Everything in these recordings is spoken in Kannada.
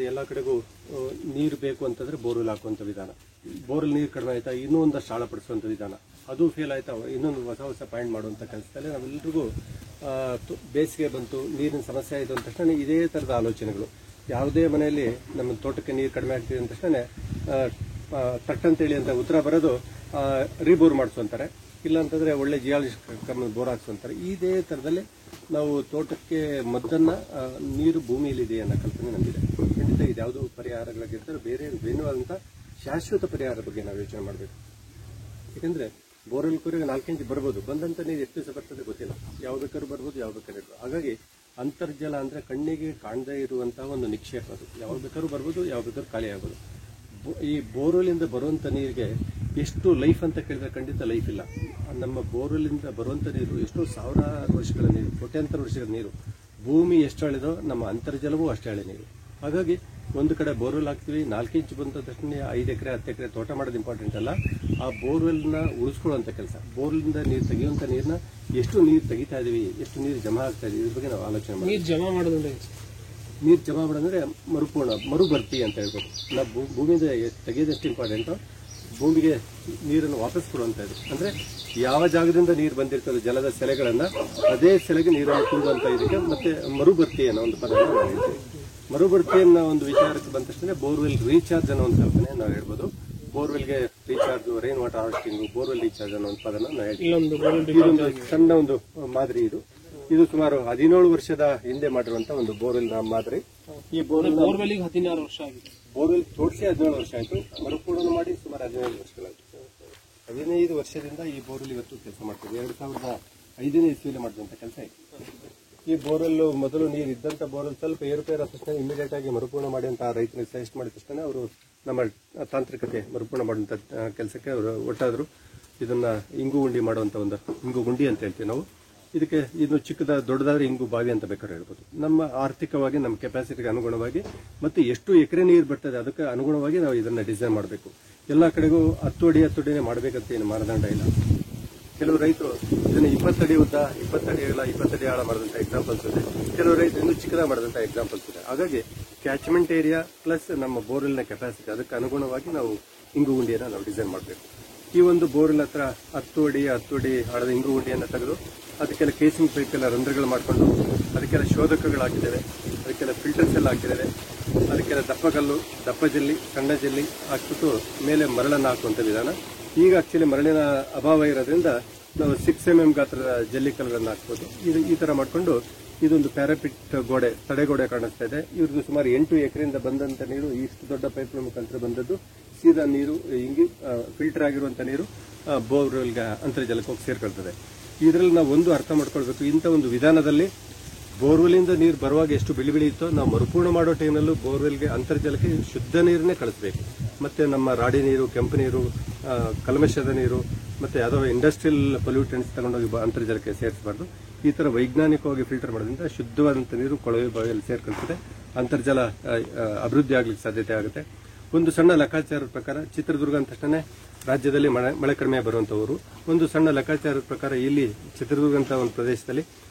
ಎಲ್ಲ ಕಡೆಗೂ ನೀರು ಬೇಕು ಅಂತಂದ್ರೆ ಬೋರ್ವೆಲ್ ಹಾಕುವಂತ ವಿಧಾನ. ಬೋರ್ವೆಲ್ ನೀರು ಕಡಿಮೆ ಆಯ್ತಾ ಇನ್ನೂ ಒಂದಷ್ಟು ಆಳಪಡಿಸುವಂತ ವಿಧಾನ, ಅದು ಫೇಲ್ ಆಯ್ತಾ ಇನ್ನೊಂದು ಹೊಸ ಪಾಯಿಂಟ್ ಮಾಡುವಂತ ಕೆಲಸದಲ್ಲಿ ನಾವೆಲ್ಲರಿಗೂ ಬೇಸಿಗೆ ಬಂತು, ನೀರಿನ ಸಮಸ್ಯೆ ಆಯಿತು ಅಂದ ತಕ್ಷಣ ಇದೇ ತರದ ಆಲೋಚನೆಗಳು. ಯಾವುದೇ ಮನೆಯಲ್ಲಿ ನಮ್ಮ ತೋಟಕ್ಕೆ ನೀರು ಕಡಿಮೆ ಆಗ್ತಿದೆ ಅಂದ ತಕ್ಷಣ ತಟ್ಟಂತೇಳಿ ಅಂತ ಉತ್ತರ ಬರೋದು ರೀಬೋರ್ ಮಾಡಿಸುವಂತಾರೆ, ಇಲ್ಲ ಅಂತಂದ್ರೆ ಒಳ್ಳೆ ಜಿಯಾಲಜಿಸ್ಟ್ ಬೋರ್ ಹಾಕ್ಸುವಂತಾರೆ. ಇದೇ ತರದಲ್ಲಿ ನಾವು ತೋಟಕ್ಕೆ ಮದ್ದನ್ನ ನೀರು ಭೂಮಿಯಲ್ಲಿದೆ ಅನ್ನೋ ಕಲ್ಪನೆ ನಮಗಿದೆ. ಖಂಡಿತ ಇದು ಯಾವುದೋ ಪರಿಹಾರಗಳಾಗಿರ್ತಾರೆ, ಬೇರೆ ಭಿನ್ನವಾದಂಥ ಶಾಶ್ವತ ಪರಿಹಾರ ಬಗ್ಗೆ ನಾವು ಯೋಚನೆ ಮಾಡಬೇಕು. ಯಾಕಂದ್ರೆ ಬೋರ್ವೆಲ್ ಕೂರಿಗೆ 4 ಇಂಚ್ ಬರ್ಬೋದು, ಬಂದಂತ ನೀರು ಎಷ್ಟು ದಿವಸ ಬರ್ತದೆ ಗೊತ್ತಿಲ್ಲ, ಯಾವ ಬೇಕಾದ್ರೂ ಬರ್ಬೋದು, ಯಾವ ಬೇಕಾದ್ರೂ ಇರ್ಬೋದು. ಹಾಗಾಗಿ ಅಂತರ್ಜಲ ಅಂದ್ರೆ ಕಣ್ಣಿಗೆ ಕಾಣದೇ ಇರುವಂತಹ ಒಂದು ನಿಕ್ಷೇಪ. ಅದು ಯಾವ ಬೇಕಾದ್ರೂ ಬರ್ಬೋದು, ಯಾವ ಬೇಕಾದ್ರೂ ಖಾಲಿ ಆಗ್ಬೋದು. ಈ ಬೋರ್ವೆಲಿಂದ ಬರುವಂತ ನೀರಿಗೆ ಎಷ್ಟು ಲೈಫ್ ಅಂತ ಕೇಳಿದ್ರೆ ಖಂಡಿತ ಲೈಫ್ ಇಲ್ಲ. ನಮ್ಮ ಬೋರ್ವೆಲಿಂದ ಬರುವಂತ ನೀರು ಎಷ್ಟೋ ಸಾವಿರಾರು ವರ್ಷಗಳ ನೀರು, ಕೋಟ್ಯಾಂತರ ವರ್ಷಗಳ ನೀರು. ಭೂಮಿ ಎಷ್ಟು ಹಳೆದೋ ನಮ್ಮ ಅಂತರ್ಜಲವೂ ಅಷ್ಟೇ ಹಳೆ ನೀರು. ಹಾಗಾಗಿ ಒಂದು ಕಡೆ ಬೋರ್ವೆಲ್ ಹಾಕ್ತಿವಿ, 4 ಇಂಚ್ ಬಂದ ತಕ್ಷಣ 5 ಎಕರೆ 10 ಎಕರೆ ತೋಟ ಮಾಡೋದು ಇಂಪಾರ್ಟೆಂಟ್ ಅಲ್ಲ, ಆ ಬೋರ್ವೆಲ್ನ ಉಳಿಸ್ಕೊಳ್ಳುವಂತ ಕೆಲಸ. ಬೋರ್ವೆಲ್ನಿಂದ ನೀರು ತೆಗೆಯುವಂತ ನೀರನ್ನ ಎಷ್ಟು ನೀರು ತೆಗಿತಾ ಇದೀವಿ, ಎಷ್ಟು ನೀರು ಜಮಾ ಆಗ್ತಾ ಇದೀವಿ, ಇದ್ರ ಬಗ್ಗೆ ನಾವು ಆಲೋಚನೆ ಮಾಡಿ. ನೀರು ಜಮಾ ಮಾಡೋದಂದ್ರೆ ಮರುಭರ್ತಿ ಅಂತ ಹೇಳ್ಬೋದು. ನಾವು ಭೂಮಿಯಿಂದ ತೆಗೆಯೋದಷ್ಟು ಇಂಪಾರ್ಟೆಂಟ್, ಭೂಮಿಗೆ ನೀರನ್ನು ವಾಪಸ್ ಕೊಡುವಂತದ್ದು. ಅಂದ್ರೆ ಯಾವ ಜಾಗದಿಂದ ನೀರು ಬಂದಿರ್ತದೆ ಜಲದ ಸೆಲೆಗಳನ್ನ ಅದೇ ಸೆಲೆಗೆ ನೀರನ್ನು ತುಂಬುವಂತ ಇದಕ್ಕೆ ಮತ್ತೆ ಮರುಭರ್ತಿ ಅನ್ನೋ ಒಂದು ಪದ ನಾವು ಹೇಳ್ತೀವಿ. ಮರುಭರ್ತಿ ಅನ್ನೋ ಒಂದು ವಿಚಾರಕ್ಕೆ ಬಂದ ತಕ್ಷಣ ಬೋರ್ವೆಲ್ ರೀಚಾರ್ಜ್ ಅನ್ನೋ ಒಂದು ಕಲ್ಪನೆ ನಾವು ಹೇಳ್ಬೋದು. ಬೋರ್ವೆಲ್ಗೆ recharge, rain water harvesting, borewell recharge ಅನ್ನೋ ಒಂದು ಪದನ ನಾವು ಹೇಳ್ತೀವಿ. ಇದೊಂದು ಸಣ್ಣ ಒಂದು ಮಾದರಿ. ಇದು ಸುಮಾರು 17 ವರ್ಷದ ಹಿಂದೆ ಮಾಡಿರುವಂತ ಒಂದು ಬೋರ್ವೆಲ್ ಮಾದರಿ. ಈ ಬೋರ್ವೆಲ್ 16 ವರ್ಷ ಆಗಿದೆ. ಬೋರ್ವೆಲ್ ತೋರಿಸಿ 17 ವರ್ಷ ಆಯ್ತು, ಮರುಪೂರ್ಣ ಮಾಡಿ ಸುಮಾರು 15 ವರ್ಷಗಳಾಯ್ತು. 15 ವರ್ಷದಿಂದ ಈ ಬೋರ್ವೆಲ್ ಇವತ್ತು ಕೆಲಸ ಮಾಡ್ತೀವಿ. 2005ನೇ ಇಸ್ವಿಯಲ್ಲಿ ಮಾಡಿದಂತ ಕೆಲಸ ಆಯ್ತು. ಈ ಬೋರ್ವೆಲ್ ಮೊದಲು ನೀರು ಇದ್ದಂತ ಬೋರ್ವೆಲ್ ಸ್ವಲ್ಪ ಏರುಪೇರು ಆದ ತಕ್ಷಣ ಇಮಿಡಿಯೇಟ್ ಆಗಿ ಮರುಪೂರ್ಣ ಮಾಡಿ ಅಂತ ರೈತರಿಗೆ ಸಜೆಸ್ಟ್ ಮಾಡಿದ ತಕ್ಷಣ ಅವರು ನಮ್ಮ ತಾಂತ್ರಿಕತೆ ಮರುಪೂರ್ಣ ಮಾಡುವಂತ ಕೆಲಸಕ್ಕೆ ಅವರು ಒಟ್ಟಾದ್ರು. ಇದನ್ನ ಇಂಗು ಗುಂಡಿ ಮಾಡುವಂತ ಒಂದು ಇಂಗು ಗುಂಡಿ ಅಂತ ಹೇಳ್ತೀವಿ ನಾವು. ಇದಕ್ಕೆ ಇದು ದೊಡ್ಡದಾದ್ರೆ ಇಂಗು ಬಾವಿ ಅಂತ ಬೇಕಾದ್ರೆ ಹೇಳ್ಬೋದು. ನಮ್ಮ ಆರ್ಥಿಕವಾಗಿ ನಮ್ಮ ಕೆಪಾಸಿಟಿಗೆ ಅನುಗುಣವಾಗಿ ಮತ್ತೆ ಎಷ್ಟು ಎಕರೆ ನೀರು ಬರ್ತದೆ ಅದಕ್ಕೆ ಅನುಗುಣವಾಗಿ ನಾವು ಇದನ್ನ ಡಿಸೈನ್ ಮಾಡಬೇಕು. ಎಲ್ಲಾ ಕಡೆಗೂ 10 ಅಡಿನೇ ಮಾಡಬೇಕಂತ ಏನು ಮಾನದಂಡ ಇಲ್ಲ. ಕೆಲವು ರೈತರು ಇದನ್ನ 20 ಅಡಿ ಉದ್ದ, 20 ಅಡಿ ಅಗಲ, 20 ಅಡಿ ಆಳ ಮಾಡಿದಂತ ಎಕ್ಸಾಂಪಲ್ಸ್ ಇದೆ. ಕೆಲವು ರೈತರು ಇನ್ನೂ ಚಿಕ್ಕದಾಗಿ ಮಾಡಿದಂತ ಎಕ್ಸಾಂಪಲ್ಸ್ ಇದೆ. ಹಾಗಾಗಿ ಕ್ಯಾಚ್ಮೆಂಟ್ ಏರಿಯಾ ಪ್ಲಸ್ ನಮ್ಮ ಬೋರ್ವೆಲ್ನ ಕೆಪಾಸಿಟಿ ಅದಕ್ಕೆ ಅನುಗುಣವಾಗಿ ನಾವು ಇಂಗು ಗುಂಡಿಯನ್ನ ನಾವು ಡಿಸೈನ್ ಮಾಡಬೇಕು. ಈ ಒಂದು ಬೋರ್ವೆಲ್ ಹತ್ರ 10 ಅಡಿ ಆಳದ ಇಂಗು ಗುಂಡಿಯನ್ನ ತೆಗೆದು ಅದಕ್ಕೆಲ್ಲ ಕೇಸಿಂಗ್ ಪೈಪ್ ಎಲ್ಲ ರಂಧ್ರಗಳು ಮಾಡಿಕೊಂಡು ಅದಕ್ಕೆಲ್ಲ ಶೋಧಕಗಳು ಹಾಕಿದ್ದೇವೆ, ಅದಕ್ಕೆಲ್ಲ ಫಿಲ್ಟರ್ಸ್ ಎಲ್ಲ ಹಾಕಿದ್ದೇವೆ, ಅದಕ್ಕೆಲ್ಲ ದಪ್ಪಗಲ್ಲು, ದಪ್ಪ ಜಲ್ಲಿ, ಸಣ್ಣ ಜಲ್ಲಿ ಹಾಕ್ಬಿಟ್ಟು ಮೇಲೆ ಮರಳನ್ನು ಹಾಕುವಂತ ವಿಧಾನ. ಈಗ ಆಕ್ಚುಲಿ ಮರಳಿನ ಅಭಾವ ಇರೋದ್ರಿಂದ ನಾವು 6 mm ಗಾತ್ರದ ಜಲ್ಲಿ ಕಲ್ಲನ್ನು ಹಾಕ್ಬೋದು. ಈ ತರ ಮಾಡಿಕೊಂಡು ಇದೊಂದು ಪ್ಯಾರಾಪಿಟ್ ಗೋಡೆ, ತಡೆಗೋಡೆ ಕಾಣಿಸ್ತಾ ಇದೆ. ಇವ್ರದ್ದು ಸುಮಾರು 8 ಎಕರೆಯಿಂದ ಬಂದಂತ ನೀರು ಇಷ್ಟು ದೊಡ್ಡ ಪೈಪ್ ಮುಖಾಂತರ ಬಂದದ್ದು ಸೀದಾ ನೀರು ಹಿಂಗಿ ಫಿಲ್ಟರ್ ಆಗಿರುವಂತ ನೀರು ಬೋರ್ವೆಲ್ಗೆ ಅಂತರ್ಜಲಕ್ಕೆ ಹೋಗಿ ಸೇರ್ಕೊಳ್ತದೆ. ಇದರಲ್ಲಿ ನಾವು ಒಂದು ಅರ್ಥ ಮಾಡ್ಕೊಳ್ಬೇಕು, ಇಂಥ ಒಂದು ವಿಧಾನದಲ್ಲಿ ಬೋರ್ವೆಲ್ನಿಂದ ನೀರು ಬರುವಾಗ ಎಷ್ಟು ಬಿಳಿ ಇತ್ತೋ ನಾವು ಮರುಪೂರ್ಣ ಮಾಡೋ ಟೈಮ್ನಲ್ಲೂ ಬೋರ್ವೆಲ್ಗೆ ಅಂತರ್ಜಲಕ್ಕೆ ಶುದ್ಧ ನೀರನ್ನೇ ಕಳಿಸಬೇಕು. ಮತ್ತೆ ನಮ್ಮ ರಾಡಿ ನೀರು, ಕೆಂಪು ನೀರು, ಕಲ್ಮಶದ ನೀರು ಮತ್ತೆ ಯಾವುದೋ ಇಂಡಸ್ಟ್ರಿಯಲ್ ಪೊಲ್ಯೂಟೆಂಟ್ಸ್ ತಗೊಂಡೋಗಿ ಅಂತರ್ಜಲಕ್ಕೆ ಸೇರಿಸಬಾರ್ದು. ಈ ತರ ವೈಜ್ಞಾನಿಕವಾಗಿ ಫಿಲ್ಟರ್ ಮಾಡೋದ್ರಿಂದ ಶುದ್ಧವಾದಂಥ ನೀರು ಕೊಳವೆ ಬಾವಿಯಲ್ಲಿ ಸೇರ್ಕೊಳ್ತದೆ, ಅಂತರ್ಜಲ ಅಭಿವೃದ್ಧಿ ಆಗ್ಲಿಕ್ಕೆ ಸಾಧ್ಯತೆ ಆಗುತ್ತೆ. ಒಂದು ಸಣ್ಣ ಲೆಕ್ಕಾಚಾರದ ಪ್ರಕಾರ ಚಿತ್ರದುರ್ಗ ಅಂತ ತಕ್ಷಣ ರಾಜ್ಯದಲ್ಲಿ ಮಳೆ ಕಡಿಮೆ ಬರುವಂತವರು. ಒಂದು ಸಣ್ಣ ಲೆಕ್ಕಾಚಾರದ ಪ್ರಕಾರ ಇಲ್ಲಿ ಚಿತ್ರದುರ್ಗ ಅಂತ ಒಂದು ಪ್ರದೇಶದಲ್ಲಿ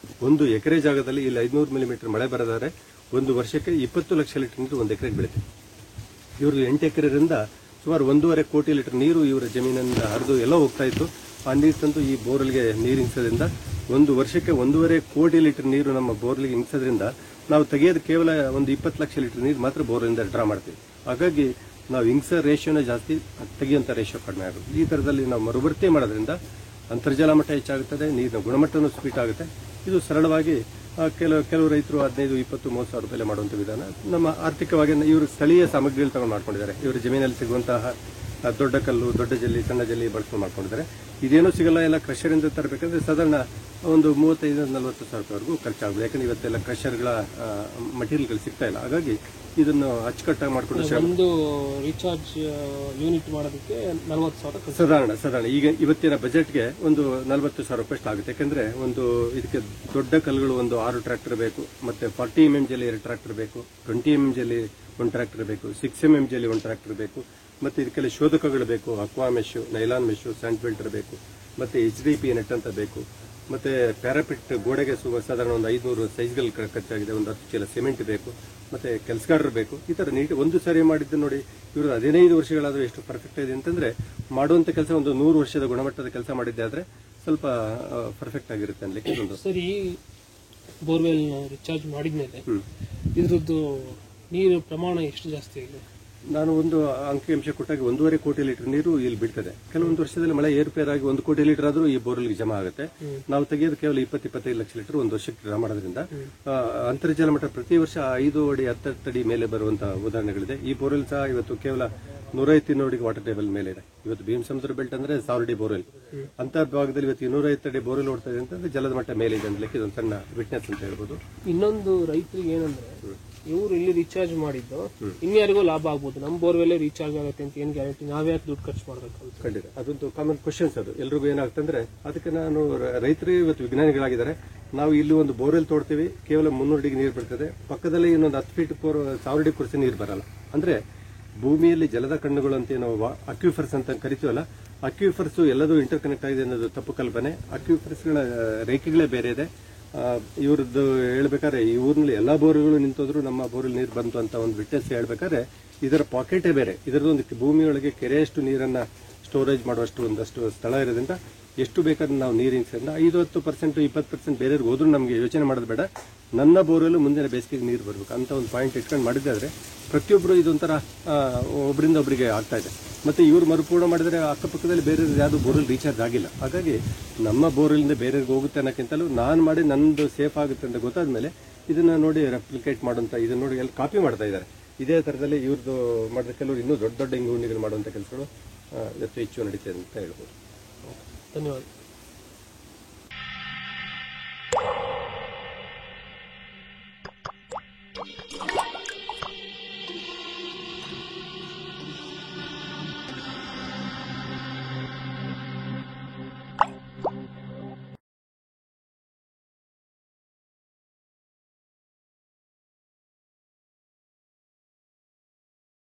1 ಎಕರೆ ಜಾಗದಲ್ಲಿ ಇಲ್ಲಿ 500 ಮಿಲಿಮೀಟರ್ ಮಳೆ ಬರದಾದ್ರೆ ಒಂದು ವರ್ಷಕ್ಕೆ 20 ಲಕ್ಷ ಲೀಟರ್ ನೀರು 1 ಎಕರೆಗೆ ಬೀಳುತ್ತೆ. ಇವರು 8 ಎಕರೆಯಿಂದ ಸುಮಾರು 1.5 ಕೋಟಿ ಲೀಟರ್ ನೀರು ಇವರ ಜಮೀನಿಂದ ಹರಿದು ಎಲ್ಲ ಹೋಗ್ತಾ ಇತ್ತು. ಆ ನೀರು ತಂದು ಈ ಬೋರ್ವೆಲ್ಗೆ ನೀರು ಇಂಗಿಸೋದ್ರಿಂದ ಒಂದು ವರ್ಷಕ್ಕೆ 1.5 ಕೋಟಿ ಲೀಟರ್ ನೀರು ನಮ್ಮ ಬೋರ್ವೆಲ್ಗೆ ಇಂಗಿಸೋದ್ರಿಂದ ನಾವು ತೆಗೆಯೋದು ಕೇವಲ ಒಂದು 20 ಲಕ್ಷ ಲೀಟರ್ ನೀರು ಮಾತ್ರ ಬೋರ್ವೆಲ್ನಿಂದ ಡ್ರಾ ಮಾಡ್ತೀವಿ. ಹಾಗಾಗಿ ನಾವು ಇಂಗ್ಸ ರೇಷಿಯೋನ ಜಾಸ್ತಿ, ತೆಗೆಯುವಂತ ರೇಷಿಯೋ ಕಡಿಮೆ ಆಗುತ್ತೆ. ಈ ತರದಲ್ಲಿ ನಾವು ಮರುಭರ್ತಿ ಮಾಡೋದ್ರಿಂದ ಅಂತರ್ಜಲ ಮಟ್ಟ ಹೆಚ್ಚಾಗುತ್ತದೆ, ನೀರಿನ ಗುಣಮಟ್ಟನೂ ಸ್ವೀಟ್ ಆಗುತ್ತೆ. ಇದು ಸರಳವಾಗಿ ಕೆಲವು ರೈತರು 15, 20, 30 ಸಾವಿರ ರೂಪಾಯಿ ಮಾಡುವಂತ ವಿಧಾನ. ನಮ್ಮ ಆರ್ಥಿಕವಾಗಿ ಇವರು ಸ್ಥಳೀಯ ಸಾಮಗ್ರಿಗಳು ತಗೊಂಡು ಮಾಡ್ಕೊಂಡಿದ್ದಾರೆ. ಇವರು ಜಮೀನಲ್ಲಿ ಸಿಗುವಂತಹ ದೊಡ್ಡ ಕಲ್ಲು, ದೊಡ್ಡ ಜಲ್ಲಿ, ಸಣ್ಣ ಜಲ್ಲಿ ಬಳಸ್ಕೊಂಡು ಮಾಡ್ಕೊಂಡಿದ್ದಾರೆ. ಇದೇನೂ ಸಿಗಲ್ಲ, ಎಲ್ಲ ಕ್ರಷರ್ ಇಂದ ತರಬೇಕಂದ್ರೆ ಸಾಧಾರಣ ಒಂದು 35-40 ಸಾವಿರ ರೂಪಾಯಿವರೆಗೂ ಖರ್ಚಾಗುತ್ತೆ. ಯಾಕಂದ್ರೆ ಇವತ್ತೆಲ್ಲ ಕ್ರಷರ್ಗಳ ಮಟೀರಿಯಲ್ಗಳು ಸಿಗ್ತಾ ಇಲ್ಲ. ಹಾಗಾಗಿ ಇದನ್ನು ಅಚ್ಚುಕಟ್ಟಾಗಿ ಮಾಡ್ಕೊಂಡು ಒಂದು ರೀಚಾರ್ಜ್ ಯೂನಿಟ್ ಮಾಡೋದಕ್ಕೆ 40 ಸಾವಿರ ಸಾಧಾರಣ ಈಗ ಇವತ್ತಿನ ಬಜೆಟ್ಗೆ ಒಂದು 40 ಸಾವಿರ ರೂಪಾಯಿ ಆಗುತ್ತೆ. ಯಾಕಂದ್ರೆ ಒಂದು ಇದಕ್ಕೆ ದೊಡ್ಡ ಕಲ್ಲುಗಳು ಒಂದು 6 ಟ್ರ್ಯಾಕ್ಟರ್ ಬೇಕು, ಮತ್ತೆ 40 mm ಜಲ್ಲಿ 2 ಟ್ರ್ಯಾಕ್ಟರ್ ಬೇಕು, 20 mm ಜಲ್ಲಿ 1 ಟ್ರ್ಯಾಕ್ಟರ್ ಬೇಕು, 6 mm ಜಲ್ಲಿ 1 ಟ್ರ್ಯಾಕ್ಟರ್ ಬೇಕು, ಮತ್ತೆ ಇದಕ್ಕೆಲ್ಲ ಶೋಧಕಗಳು ಬೇಕು, aqua mesh, nylon mesh, and filter ಬೇಕು, ಮತ್ತೆ HDP ನೆಟ್ ಅಂತ ಬೇಕು, ಮತ್ತೆ ಪ್ಯಾರಾಪಿಟ್ ಗೋಡೆಗೆ ಸಾಧಾರಣ ಒಂದು 500 ಸೈಜ್ಗಳು ಖರ್ಚಾಗಿದೆ. ಒಂದು 10 ಚೀಲ ಸಿಮೆಂಟ್ ಬೇಕು, ಮತ್ತೆ ಕೆಲಸಗಾರರು ಬೇಕು. ಈ ತರ ನೀಟ್ ಒಂದು ಸಾರಿ ಮಾಡಿದ್ದು ನೋಡಿ, ಇವರು 15 ವರ್ಷಗಳಾದ್ರೂ ಎಷ್ಟು ಪರ್ಫೆಕ್ಟ್ ಇದೆ ಅಂತಂದ್ರೆ, ಮಾಡುವಂತ ಕೆಲಸ ಒಂದು 100 ವರ್ಷದ ಗುಣಮಟ್ಟದ ಕೆಲಸ ಮಾಡಿದ್ದೆ ಆದ್ರೆ ಸ್ವಲ್ಪ ಪರ್ಫೆಕ್ಟ್ ಆಗಿರುತ್ತೆ ಅನ್ಲಿಕ್ಕೆ ಇದೊಂದು. ಸರ್, ಈ ಬೋರ್ವೆಲ್ ರಿಚಾರ್ಜ್ ಮಾಡಿದ್ಮೇಲೆ ಇದ್ರದ್ದು ನೀರು ಪ್ರಮಾಣ ಎಷ್ಟು ಜಾಸ್ತಿ ಆಗಿದೆ? ನಾನು ಒಂದು ಅಂಕಿಅಂಶ ಕೊಟ್ಟಾಗ 1.5 ಕೋಟಿ ಲೀಟರ್ ನೀರು ಇಲ್ಲಿ ಬಿಡ್ತದೆ. ಕೆಲವೊಂದು ವರ್ಷದಲ್ಲಿ ಮಳೆ ಏರುಪೇರಾಗಿ 1 ಕೋಟಿ ಲೀಟರ್ ಆದ್ರೂ ಈ ಬೋರ್ವೆಲ್ಗೆ ಜಮಾ ಆಗುತ್ತೆ. ನಾವು ತೆಗೆಯೋದು ಕೇವಲ 20-25 ಲಕ್ಷ ಲೀಟರ್ ಒಂದು ವರ್ಷಕ್ಕೆ ಡ್ರಾ ಮಾಡೋದ್ರಿಂದ ಅಂತರ್ಜಲ ಮಟ್ಟ ಪ್ರತಿ ವರ್ಷ 5 ಅಡಿ 10 ಅಡಿ ಮೇಲೆ ಬರುವಂತಹ ಉದಾಹರಣೆಗಳಿದೆ. ಈ ಬೋರ್ವೆಲ್ ಸಹ ಇವತ್ತು ಕೇವಲ 150 ಅಡಿಗೆ ವಾಟರ್ ಟೇಬಲ್ ಮೇಲೆ ಇದೆ. ಇವತ್ತು ಭೀಮಸಮುದ್ರ ಬೆಲ್ಟ್ ಅಂದ್ರೆ 1000 ಅಡಿ ಬೋರ್ವೆಲ್, ಅಂತ ಭಾಗದಲ್ಲಿ ಇವತ್ತು 250 ಅಡಿ ಬೋರ್ವೆಲ್ ಓಡ್ತಾ ಇದೆ ಅಂತಂದ್ರೆ ಜಲದ ಮಟ್ಟ ಮೇಲೆ ಇದೆ ಅಂದ್ರೆ ಇದೊಂದು ಸಣ್ಣ ವಿಟ್ನೆಸ್ ಅಂತ ಹೇಳ್ಬೋದು. ಇನ್ನೊಂದು ರೈತರಿಗೆ ಏನಂದ್ರೆ, ಇವರು ಇಲ್ಲಿ ರೀಚಾರ್ಜ್ ಮಾಡಿದ್ದು ಇನ್ಯಾರಿಗೂ ಲಾಭ ಆಗ್ಬೋದು, ನಮ್ಮ ಬೋರ್ವೆಲ್ ರೀಚಾರ್ಜ್ ಆಗುತ್ತೆ ಅಂತ ಏನ್ ಗ್ಯಾರಂಟಿ? ನಾವ್ಯಾಕೆ ದುಡ್ಡು ಖರ್ಚು ಮಾಡ್ಬೇಕು ಅಂತ? ಖಂಡಿತ ಅದೊಂದು ಕಾಮನ್ ಕ್ವಶನ್ಸ್. ಅದು ಎಲ್ರಿಗೂ ಏನಾಗ್ತಂದ್ರೆ, ಅದಕ್ಕೆ ನಾನು ರೈತರು ಇವತ್ತು ವಿಜ್ಞಾನಿಗಳಾಗಿದ್ದಾರೆ. ನಾವು ಇಲ್ಲಿ ಒಂದು ಬೋರ್ವೆಲ್ ತೋಡ್ತೀವಿ, ಕೇವಲ 300 ಅಡಿಗೆ ನೀರು ಬರ್ತದೆ, ಪಕ್ಕದಲ್ಲಿ ಇನ್ನೊಂದು 10 ಫೀಟ್ 1000 ಅಡಿ ಕುರಿಸಿ ನೀರು ಬರಲ್ಲ. ಅಂದ್ರೆ ಭೂಮಿಯಲ್ಲಿ ಜಲದ ಕಣ್ಣುಗಳು ಅಂತ ನಾವು ಅಕ್ವಿಫರ್ಸ್ ಅಂತ ಕರಿತೀವಲ್ಲ, ಅಕ್ವಿಫರ್ಸ್ ಎಲ್ಲದೂ ಇಂಟರ್ ಕನೆಕ್ಟ್ ಆಗಿದೆ ಅನ್ನೋದು ತಪ್ಪು ಕಲ್ಪನೆ. ಅಕ್ವಿಫರ್ಸ್ಗಳ ರೇಖೆಗಳೇ ಬೇರೆ ಇದೆ. ಇವ್ರದ್ದು ಹೇಳ್ಬೇಕಾದ್ರೆ ಈ ಊರಿನಲ್ಲಿ ಎಲ್ಲಾ ಬೋರ್ಗಳು ನಿಂತೋದ್ರು ನಮ್ಮ ಬೋರ್ವೆಲ್ ನೀರು ಬಂತು ಅಂತ ಒಂದು ವಿಟ್ನೆಸ್ ಹೇಳ್ಬೇಕಾದ್ರೆ ಇದರ ಪಾಕೆಟೇ ಬೇರೆ. ಇದರದೊಂದು ಭೂಮಿಯೊಳಗೆ ಕೆರೆಯಷ್ಟು ನೀರನ್ನ ಸ್ಟೋರೇಜ್ ಮಾಡುವಷ್ಟು ಒಂದಷ್ಟು ಸ್ಥಳ ಇರೋದ್ರಿಂದ ಎಷ್ಟು ಬೇಕಾದ್ರೆ ನಾವು ನೀರಿನ 5-10%, 20% ಬೇರೆಯವ್ರಿಗೆ ಹೋದ್ರೂ ನಮಗೆ ಯೋಚನೆ ಮಾಡೋದು ಬೇಡ. ನನ್ನ ಬೋರ್ವೆಲ್ ಮುಂದಿನ ಬೇಸಿಗೆಗೆ ನೀರು ಬರಬೇಕು ಅಂತ ಒಂದು ಪಾಯಿಂಟ್ ಇಟ್ಕೊಂಡು ಮಾಡಿದ್ರೆ ಪ್ರತಿಯೊಬ್ಬರು ಇದೊಂಥರ ಒಬ್ಬರಿಂದ ಒಬ್ಬರಿಗೆ ಆಗ್ತಾ ಇದೆ. ಮತ್ತೆ ಇವ್ರು ಮರುಪೂರ್ಣ ಮಾಡಿದ್ರೆ ಅಕ್ಕಪಕ್ಕದಲ್ಲಿ ಬೇರೆ ಯಾವುದು ಬೋರ್ವೆಲ್ ರೀಚಾರ್ಜ್ ಆಗಿಲ್ಲ. ಹಾಗಾಗಿ ನಮ್ಮ ಬೋರ್ವೆಲ್ನಿಂದ ಬೇರೆಯವ್ರಿಗೆ ಹೋಗುತ್ತೆ ಅನ್ನೋಕ್ಕಿಂತಲೂ ನಾನು ಮಾಡಿ ನಂದು ಸೇಫ್ ಆಗುತ್ತೆ ಅಂತ ಗೊತ್ತಾದ್ಮೇಲೆ ಇದನ್ನ ನೋಡಿ ರೆಪ್ಲಿಕೇಟ್ ಮಾಡುವಂತ, ಇದನ್ನ ನೋಡಿ ಎಲ್ಲ ಕಾಪಿ ಮಾಡ್ತಾ ಇದ್ದಾರೆ. ಇದೇ ತರದಲ್ಲಿ ಇವ್ರದ್ದು ಮಾಡಿದ ಕೆಲವರು ಇನ್ನೂ ದೊಡ್ಡ ದೊಡ್ಡ ಇಂಗುಣಿಗಳು ಮಾಡುವಂತ ಕೆಲಸಗಳು ಹೆಚ್ಚು ನಡೀತದೆ ಅಂತ ಹೇಳ್ಬೋದು. ಧನ್ಯವಾದ.